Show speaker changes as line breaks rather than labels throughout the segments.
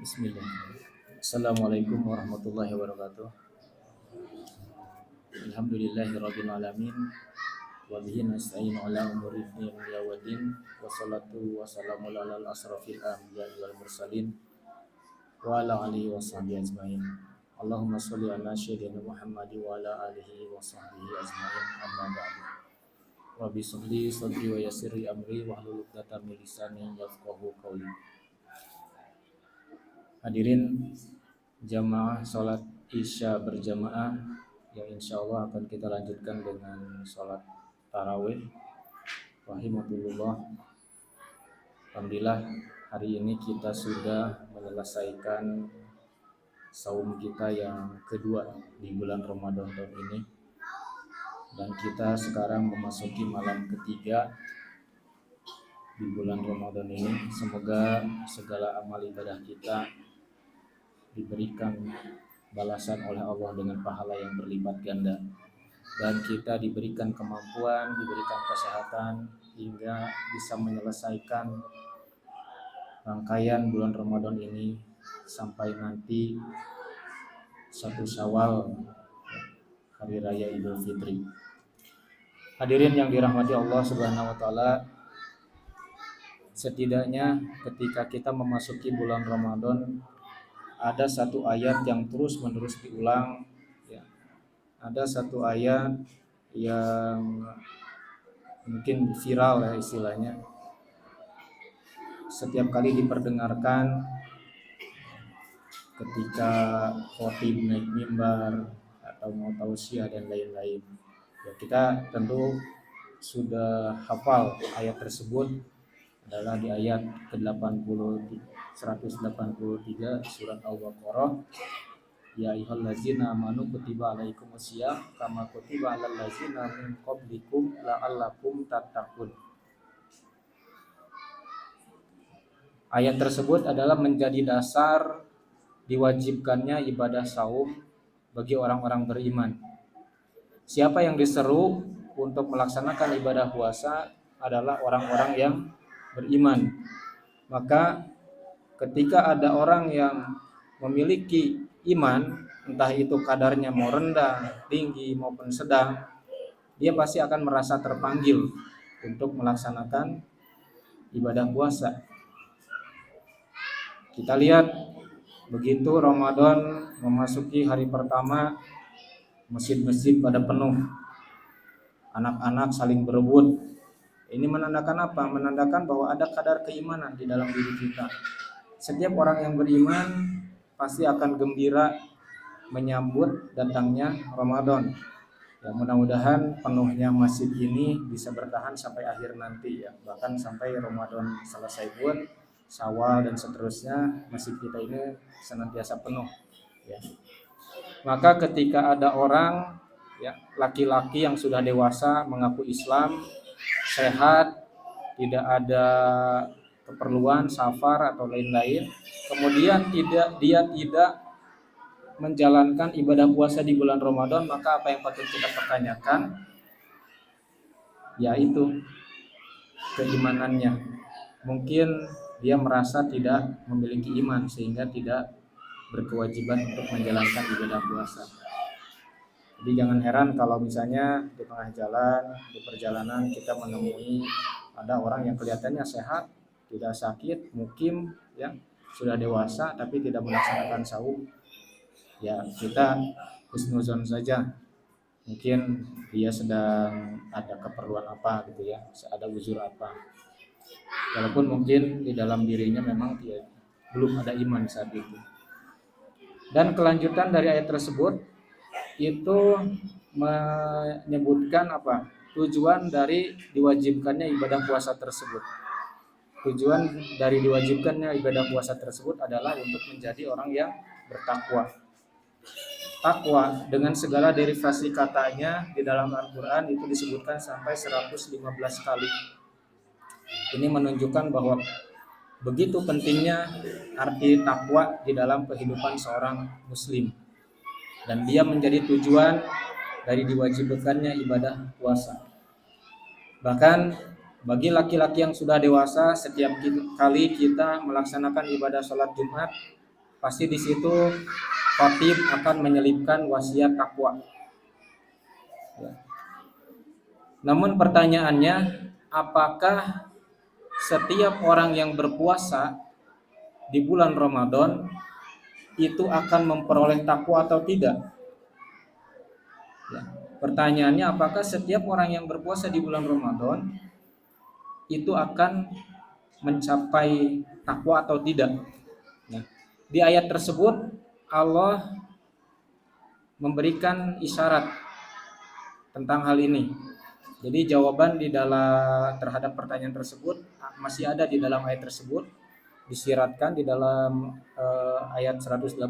Bismillah. Assalamualaikum warahmatullahi wabarakatuh. Alhamdulillahirabbil alamin wa bihi nasta'inu ala umuri dunya waddin wassalatu wassalamu ala asrofil anbiya'i wal mursalin wa ala alihi washabihi ajmain. Allahumma sholli ala sayyidina Muhammad wa ala alihi wa sahbihi ajmain. Amma ba'du. Rabbi sholli sadri wa yassirli amri wa hlul 'uqdatam min lisani yafqahu qawli. Hadirin jamaah sholat isya berjamaah yang insya Allah akan kita lanjutkan dengan sholat tarawih rahimahullah. Alhamdulillah hari ini kita sudah menyelesaikan saum kita yang kedua di bulan Ramadan tahun ini, dan kita sekarang memasuki malam ketiga di bulan Ramadan ini. Semoga segala amal ibadah kita diberikan balasan oleh Allah dengan pahala yang berlipat ganda, dan kita diberikan kemampuan, diberikan kesehatan hingga bisa menyelesaikan rangkaian bulan Ramadan ini sampai nanti 1 Syawal, hari raya Idul Fitri. Hadirin yang dirahmati Allah Subhanahu wa taala, setidaknya ketika kita memasuki bulan Ramadan ada satu ayat yang terus-menerus diulang, ya. Ada satu ayat yang mungkin viral ya istilahnya. Setiap kali diperdengarkan ketika khotib naik mimbar atau mau tausiah dan lain-lain. Ya, kita tentu sudah hafal ayat tersebut, adalah di ayat ke-80 183 surat Al-Baqarah. Ya ayyuhallazina amanu kutiba alaikumusiyam kama kutiba alal ladzina min qablikum la'allakum tattaqun. Ayat tersebut adalah menjadi dasar diwajibkannya ibadah saum bagi orang-orang beriman. Siapa yang diseru untuk melaksanakan ibadah puasa adalah orang-orang yang beriman. Maka ketika ada orang yang memiliki iman, entah itu kadarnya mau rendah, tinggi maupun sedang, dia pasti akan merasa terpanggil untuk melaksanakan ibadah puasa. Kita lihat begitu Ramadan memasuki hari pertama, masjid-masjid pada penuh, anak-anak saling berebut. Ini menandakan apa? Menandakan bahwa ada kadar keimanan di dalam diri kita. Setiap orang yang beriman pasti akan gembira menyambut datangnya Ramadan. Ya, mudah-mudahan penuhnya masjid ini bisa bertahan sampai akhir nanti, ya. Bahkan sampai Ramadan selesai pun, Syawal dan seterusnya, masjid kita ini senantiasa penuh, ya. Maka ketika ada orang, ya, laki-laki yang sudah dewasa mengaku Islam, sehat, tidak ada keperluan safar atau lain-lain, kemudian dia tidak menjalankan ibadah puasa di bulan Ramadan, maka apa yang patut kita pertanyakan? Yaitu keimanannya. Mungkin dia merasa tidak memiliki iman sehingga tidak berkewajiban untuk menjalankan ibadah puasa. Jadi jangan heran kalau misalnya di tengah jalan, di perjalanan kita menemui ada orang yang kelihatannya sehat, tidak sakit, mukim, ya, sudah dewasa tapi tidak melaksanakan saum. Ya, kita husnuzon saja. Mungkin dia sedang ada keperluan apa gitu ya, ada uzur apa. Walaupun mungkin di dalam dirinya memang dia belum ada iman saat itu. Dan kelanjutan dari ayat tersebut itu menyebutkan apa? Tujuan dari diwajibkannya ibadah puasa tersebut. Tujuan dari diwajibkannya ibadah puasa tersebut adalah untuk menjadi orang yang bertakwa. Takwa dengan segala derivasi katanya di dalam Al-Quran itu disebutkan sampai 115 kali. Ini menunjukkan bahwa begitu pentingnya arti takwa di dalam kehidupan seorang muslim, dan dia menjadi tujuan dari diwajibkannya ibadah puasa. Bahkan bagi laki-laki yang sudah dewasa, setiap kali kita melaksanakan ibadah sholat Jumat, pasti di situ khatib akan menyelipkan wasiat takwa. Ya. Namun pertanyaannya, apakah setiap orang yang berpuasa di bulan Ramadan itu akan memperoleh takwa atau tidak? Ya. Pertanyaannya, apakah setiap orang yang berpuasa di bulan Ramadan itu akan mencapai takwa atau tidak? Nah, di ayat tersebut Allah memberikan isyarat tentang hal ini. Jadi jawaban di dalam terhadap pertanyaan tersebut masih ada di dalam ayat tersebut, disyaratkan di dalam ayat 183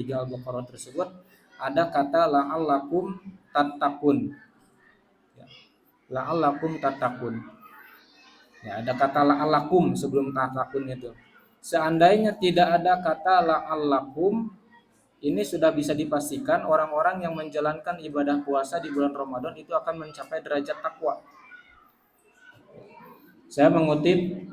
Al-Baqarah tersebut ada kata la'allakum tattaqun. Ya, la'allakum tattaqun. Ya, ada kata la'allakum sebelum tattaqun itu. Seandainya tidak ada kata la'allakum, ini sudah bisa dipastikan orang-orang yang menjalankan ibadah puasa di bulan Ramadan itu akan mencapai derajat takwa. Saya mengutip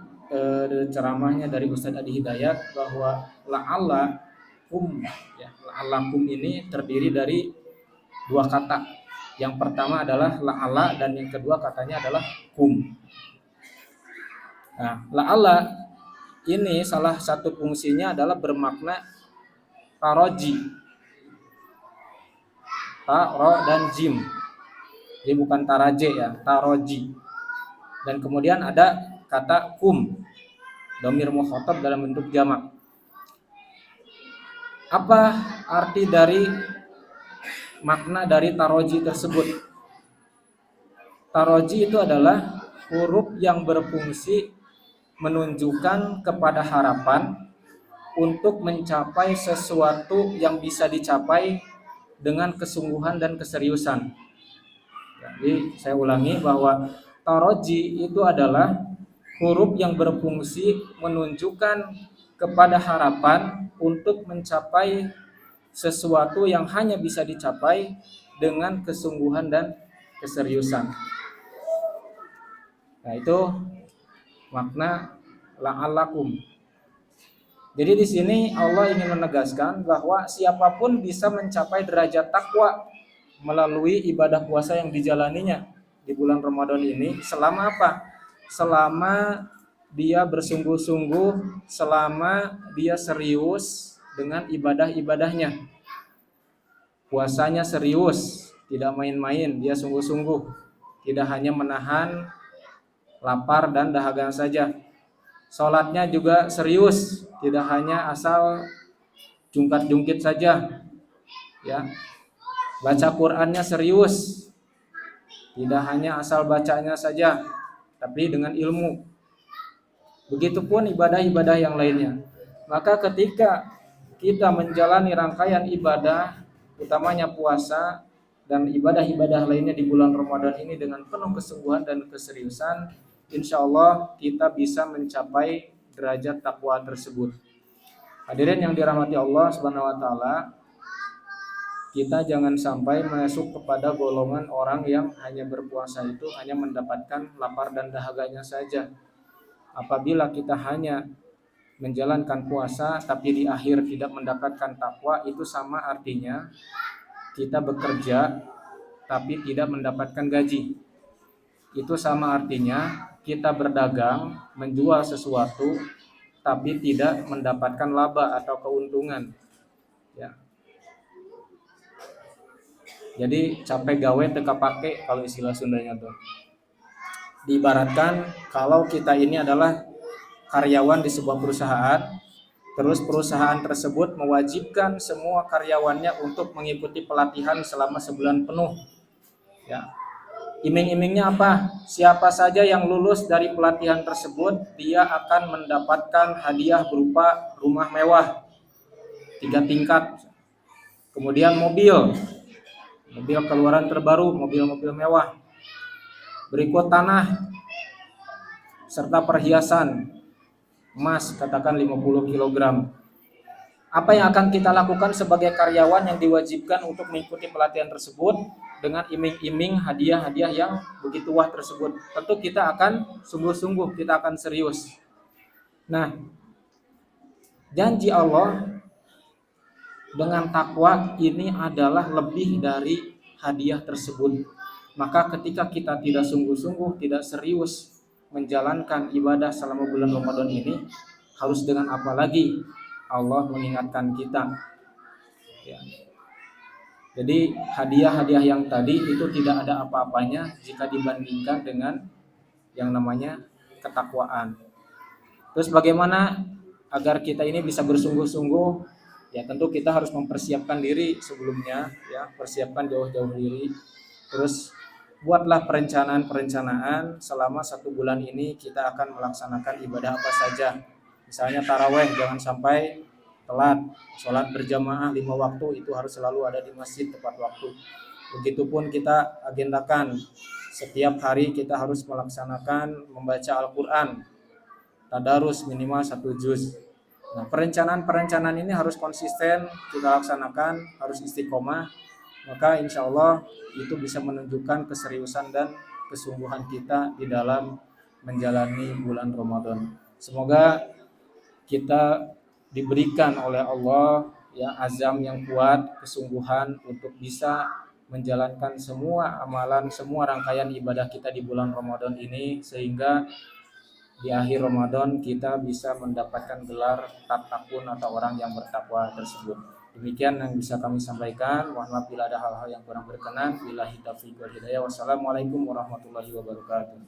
ceramahnya dari Ustadz Adi Hidayat bahwa la'allakum, ya, la'allakum ini terdiri dari dua kata. Yang pertama adalah la'alla dan yang kedua katanya adalah kum. Nah, la'alla ini salah satu fungsinya adalah bermakna taroji, ta, ro, dan jim. Jadi bukan taraje ya, taroji. Dan kemudian ada kata kum, dhamir mukhatab dalam bentuk jamak. Apa arti dari makna dari taroji tersebut? Taroji itu adalah huruf yang berfungsi menunjukkan kepada harapan untuk mencapai sesuatu yang bisa dicapai dengan kesungguhan dan keseriusan. Jadi saya ulangi bahwa taroji itu adalah huruf yang berfungsi menunjukkan kepada harapan untuk mencapai sesuatu yang hanya bisa dicapai dengan kesungguhan dan keseriusan. Nah, itu makna la'allakum. Jadi di sini Allah ingin menegaskan bahwa siapapun bisa mencapai derajat takwa melalui ibadah puasa yang dijalaninya di bulan Ramadan ini selama apa? Selama dia bersungguh-sungguh, selama dia serius dengan ibadah-ibadahnya. Puasanya serius, tidak main-main, dia sungguh-sungguh. Tidak hanya menahan lapar dan dahaga saja. Sholatnya juga serius, tidak hanya asal jungkat-jungkit saja. Ya. Baca Qur'annya serius, tidak hanya asal bacanya saja, tapi dengan ilmu. Begitupun ibadah-ibadah yang lainnya. Maka ketika kita menjalani rangkaian ibadah, utamanya puasa dan ibadah-ibadah lainnya di bulan Ramadan ini dengan penuh kesungguhan dan keseriusan, insya Allah kita bisa mencapai derajat takwa tersebut. Hadirin yang dirahmati Allah Subhanahu wa taala, kita jangan sampai masuk kepada golongan orang yang hanya berpuasa itu hanya mendapatkan lapar dan dahaganya saja. Apabila kita hanya menjalankan puasa tapi di akhir tidak mendapatkan takwa, itu sama artinya kita bekerja tapi tidak mendapatkan gaji. Itu sama artinya kita berdagang, menjual sesuatu tapi tidak mendapatkan laba atau keuntungan. Ya. Jadi capek gawe teka pake kalau istilah Sundanya tuh. Diibaratkan kalau kita ini adalah karyawan di sebuah perusahaan, terus perusahaan tersebut mewajibkan semua karyawannya untuk mengikuti pelatihan selama sebulan penuh. Ya. Iming-imingnya apa? Siapa saja yang lulus dari pelatihan tersebut, dia akan mendapatkan hadiah berupa rumah mewah 3 tingkat. Kemudian mobil keluaran terbaru, mobil-mobil mewah. Berikut tanah serta perhiasan emas, katakan 50 kg. Apa yang akan kita lakukan sebagai karyawan yang diwajibkan untuk mengikuti pelatihan tersebut dengan iming-iming hadiah-hadiah yang begitu wah tersebut? Tentu kita akan sungguh-sungguh, kita akan serius. Nah, janji Allah dengan takwa ini adalah lebih dari hadiah tersebut. Maka ketika kita tidak sungguh-sungguh, tidak serius menjalankan ibadah selama bulan Ramadan ini, harus dengan apa lagi? Allah mengingatkan kita. Ya. Jadi hadiah-hadiah yang tadi itu tidak ada apa-apanya jika dibandingkan dengan yang namanya ketakwaan. Terus bagaimana agar kita ini bisa bersungguh-sungguh? Ya tentu kita harus mempersiapkan diri sebelumnya, ya persiapkan jauh-jauh diri. Terus buatlah perencanaan-perencanaan selama 1 bulan ini kita akan melaksanakan ibadah apa saja. Misalnya taraweh jangan sampai telat, sholat berjamaah 5 waktu itu harus selalu ada di masjid tepat waktu. Begitupun kita agendakan setiap hari kita harus melaksanakan membaca Al-Quran, tadarus minimal 1 juz. Nah, perencanaan-perencanaan ini harus konsisten kita laksanakan, harus istiqomah, maka insya Allah itu bisa menunjukkan keseriusan dan kesungguhan kita di dalam menjalani bulan Ramadan. Semoga kita diberikan oleh Allah ya azam yang kuat, kesungguhan untuk bisa menjalankan semua amalan, semua rangkaian ibadah kita di bulan Ramadan ini, sehingga di akhir Ramadan kita bisa mendapatkan gelar tatakun atau orang yang bertakwa tersebut. Demikian yang bisa kami sampaikan. Mohon maaf bila ada hal-hal yang kurang berkenan. Billahi taufiq wal hidayah. Wassalamualaikum warahmatullahi wabarakatuh.